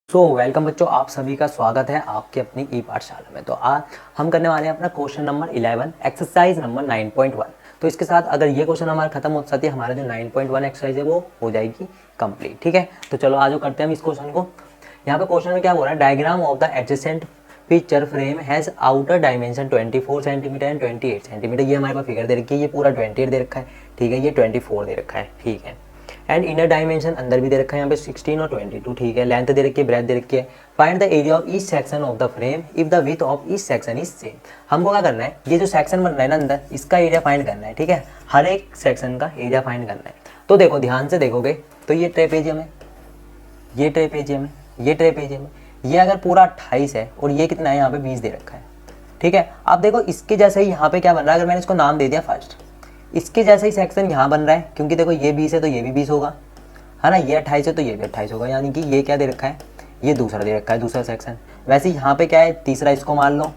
Welcome बच्चों, आप सभी का स्वागत है आपके अपनी ई पाठशाला में। तो आज हम करने वाले हैं अपना क्वेश्चन नंबर 11 एक्सरसाइज नंबर 9.1। तो इसके साथ अगर ये क्वेश्चन हमारा खत्म हो जाती है, हमारा जो 9.1 एक्सरसाइज है वो हो जाएगी कंप्लीट। ठीक है, तो चलो आज करते हैं हम इस क्वेश्चन को। यहाँ पे क्वेश्चन में क्या बोल रहा है, diagram of the adjacent picture frame has outer dimension 24 centimetre and 28 centimetre. ये हमारे पास फिगर दे रखी है, ये पूरा 28 दे रखा है, ठीक है, ये 24 दे रखा है, ठीक है। एंड इनर डायमेंशन अंदर भी दे रखा है यहाँ पे 16 और 22, ठीक है। लेंथ दे रखी है, ब्रेथ दे रखी है। Find the area of each section of the frame if the width of each section is same. हमको क्या करना है, ये जो सेक्शन बन रहा है ना अंदर, इसका एरिया फाइंड करना है, ठीक है। हर एक सेक्शन का एरिया फाइंड करना है। तो देखो ध्यान से देखोगे तो ये ट्रेपेजियम है, ये ट्रेपेजियम है, ये ट्रेपेजियम है। ये अगर पूरा 28 है और ये कितना है, यहाँ पे 20 दे रखा है, ठीक है। अब देखो इसके जैसे ही यहाँ पे क्या बन रहा है, अगर मैंने इसको नाम दे दिया फर्स्ट, इसके जैसे ही सेक्शन यहाँ बन रहा है, क्योंकि देखो ये 20 है तो ये भी 20 होगा, है ना। ये 28 है तो ये भी 28 होगा, यानी कि ये क्या दे रखा है, ये दूसरा दे रखा है, दूसरा सेक्शन। वैसे यहाँ पे क्या है, तीसरा इसको मान लो,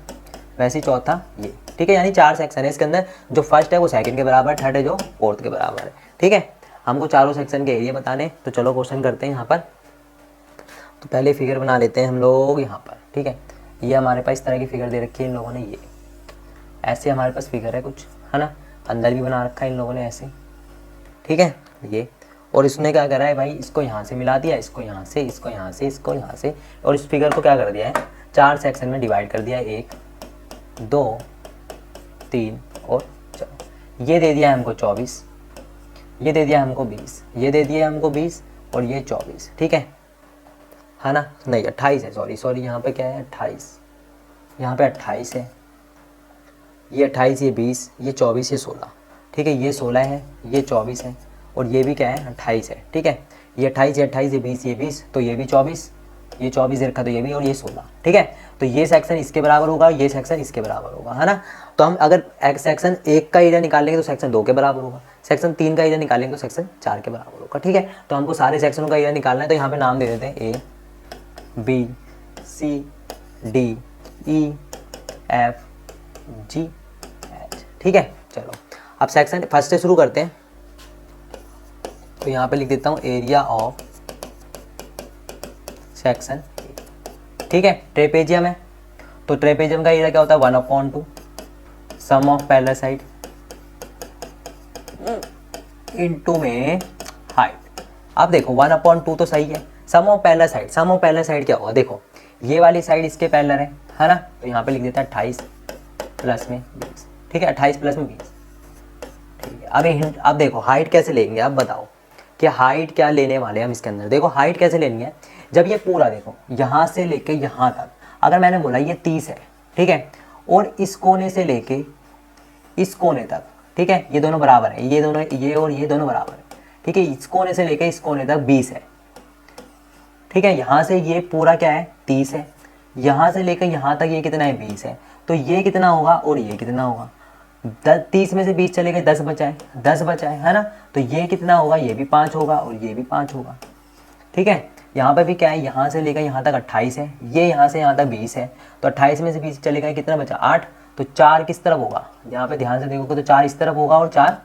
वैसे चौथा ये, ठीक है। यानी 4 सेक्शन है इसके अंदर। जो फर्स्ट है वो सेकंड के बराबर है, थर्ड है जो फोर्थ के बराबर है, ठीक है। हमको चारों सेक्शन के एरिया बताने, तो चलो क्वेश्चन करते हैं यहाँ पर। तो पहले फिगर बना लेते हैं हम लोग यहाँ पर, ठीक है। ये हमारे पास इस तरह की फिगर दे रखी है इन लोगों ने, ये ऐसे हमारे पास फिगर है कुछ, है ना। अंदर भी बना रखा है इन लोगों ने ऐसे, ठीक है, ये। और इसने क्या करा है भाई, इसको यहाँ से मिला दिया, इसको यहाँ से, इसको यहाँ से, इसको यहाँ से, और इस फिगर को क्या कर दिया है, 4 सेक्शन में डिवाइड कर दिया है, 1 2 3 और 4। ये दे दिया है हमको 24, ये दे दिया हमको 20, ये दे दिया हमको 20 और ये 24, ठीक है ना। नहीं 28 है, सॉरी यहाँ पे क्या है 28, यहाँ पे 28 है, ये 28, ये 20, ये 24, ये 16, ठीक है। ये 16 है, ये 24 है और ये भी क्या है 28 है, ठीक है। ये 28, ये 28, ये 20, ये 20, तो ये भी 24, ये 24 दे रखा तो ये भी, और ये 16, ठीक है। तो ये सेक्शन इसके बराबर होगा, ये सेक्शन इसके बराबर होगा, है ना। तो हम अगर सेक्शन 1 का एरिया निकालेंगे तो सेक्शन 2 के बराबर होगा, सेक्शन 3 का एरिया निकालेंगे तो सेक्शन 4 के बराबर होगा, ठीक है। तो हमको सारे सेक्शनों का एरिया निकालना है, तो यहाँ पे नाम दे देते हैं A B C D E F G H, ठीक है। चलो अब सेक्शन फर्स्ट से शुरू करते हैं। तो यहाँ पे लिख देता हूँ एरिया ऑफ सेक्शन, ठीक है। ट्रेपेजियम है तो ट्रेपेजियम का एरिया क्या होता है, 1/2 sum of parallel side into में हाइट। अब देखो 1/2 तो सही है, sum of parallel side, sum of parallel side क्या होगा, देखो ये वाली साइड इसके पैरेलल है ना। तो यहाँ पे लिख देता है 28 प्लस में 20, ठीक है, 28 प्लस में 20, ठीक है। अब देखो हाइट कैसे लेंगे, अब बताओ कि हाइट क्या लेने वाले हैं हम इसके अंदर। देखो हाइट कैसे लेनी है, जब ये पूरा देखो यहाँ से लेके यहाँ तक, अगर मैंने बोला ये 30 है, ठीक है, और इस कोने से लेके इस कोने तक, ठीक है, ये दोनों बराबर है, ये दोनों, ये और ये दोनों बराबर है, ठीक है। इस कोने से लेके इस कोने तक 20 है, ठीक है। यहाँ से ये पूरा क्या है 30 है, यहाँ से लेकर यहाँ तक ये कितना है 20 है, तो ये कितना होगा और ये कितना होगा, 30 में से 20 चले गए, 10 बचा है, 10 बचा है ना। तो ये कितना होगा, ये भी 5 होगा और ये भी 5 होगा, ठीक है। यहाँ पे भी क्या है, यहाँ से लेकर यहाँ तक 28 है, ये यहाँ से यहाँ तक 20 है, तो 28 में से 20 चले गए, कितना बचा 8। तो 4 किस तरफ होगा, यहाँ पे ध्यान से देखोगे तो 4 इस तरफ होगा और 4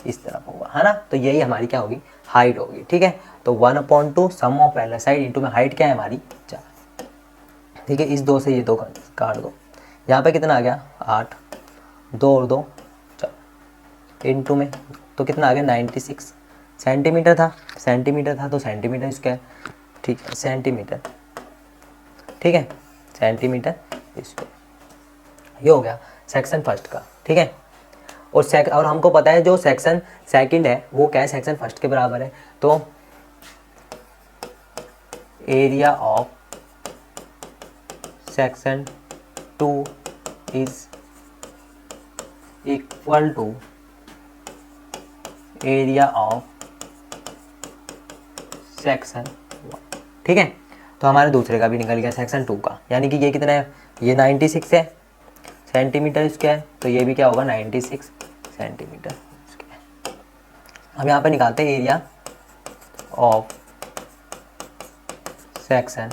इस तरफ होगा, है ना। तो यही हमारी क्या होगी, हाइट होगी, ठीक है। तो 1/2 sum of parallel side into में हाइट क्या है हमारी 4, ठीक है। इस 2 से ये 2 काट दो, यहाँ पे कितना आ गया 8, 2 और 2 4 इनटू में, तो कितना आ गया 96 सेंटीमीटर था, तो सेंटीमीटर स्क्वायर, ठीक है, सेंटीमीटर, ठीक है, सेंटीमीटर स्क्वायर। ये हो गया सेक्शन फर्स्ट का, ठीक है। और हमको पता है जो सेक्शन सेकंड है वो क्या है, सेक्शन फर्स्ट के बराबर है। तो area of section 2 is equal to area of section 1, ठीक है। तो हमारे दूसरे का भी निकल गया सेक्शन 2 का, यानी कि ये कितना है, ये 96 है सेंटीमीटर स्क्वायर, तो ये भी क्या होगा 96 सेंटीमीटर स्क्वायर। हम यहाँ पे निकालते हैं area of section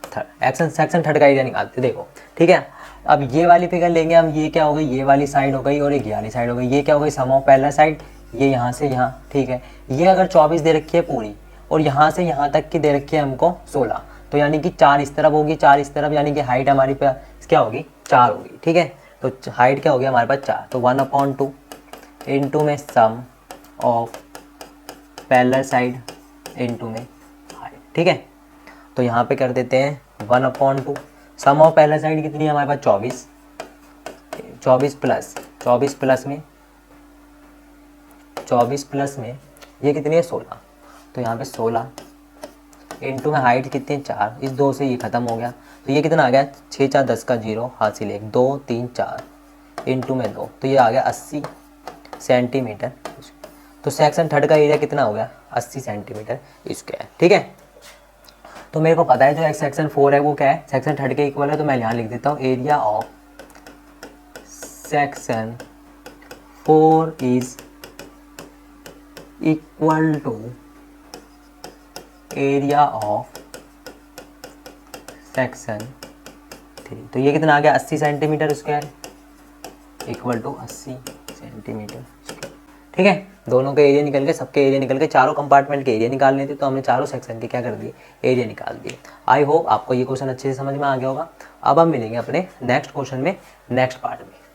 third, section third का एरिया निकालते देखो, ठीक है। अब ये वाली फिगर लेंगे हम, ये क्या हो गई, ये वाली साइड हो गई और एक ये वाली साइड हो गई, ये क्या हो गई सम ऑफ पैरेलल साइड, ये यहाँ से यहाँ, ठीक है। ये अगर 24 दे रखी है पूरी और यहाँ से यहाँ तक की दे रखी है हमको 16, तो यानी कि 4 इस तरफ होगी 4 इस तरफ, यानी कि हाइट हमारी पे क्या होगी 4 होगी। ठीक है, तो हाइट क्या होगी हमारे पास 4, तो 1/2 इंटू में सम ऑफ पैरेलल साइड इंटू में हाइट। ठीक है, तो यहाँ पे कर देते हैं 1/2 सम ऑफ पैरेलल साइड कितनी है हमारे पास 24, 24 प्लस में ये कितनी है 16, तो यहाँ पे 16 इंटू में हाइट कितनी है 4, इस 2 से ये ख़त्म हो गया, तो ये कितना आ गया 6 4 10 का 0 हासिल 1 2 3 4 इंटू में 2, तो ये आ गया 80 सेंटीमीटर। तो सेक्शन थर्ड का एरिया कितना हो गया 80 सेंटीमीटर स्क्वायर। ठीक है, तो मेरे को पता है जो सेक्शन 4 है वो क्या है सेक्शन थर्ड के इक्वल है, तो मैं यहाँ लिख देता हूँ area of section 4 is equal to area of section 3। तो ये कितना आ गया 80 centimetre square equal to 80 centimetre square. ठीक है, दोनों के एरिया निकल के, सबके एरिया निकल के, चारों कंपार्टमेंट के एरिया निकालने थे, तो हमने चारों सेक्शन के क्या कर दिए एरिया निकाल दिए। आई होप आपको ये क्वेश्चन अच्छे से समझ में आ गया होगा। अब हम मिलेंगे अपने नेक्स्ट क्वेश्चन में नेक्स्ट पार्ट में।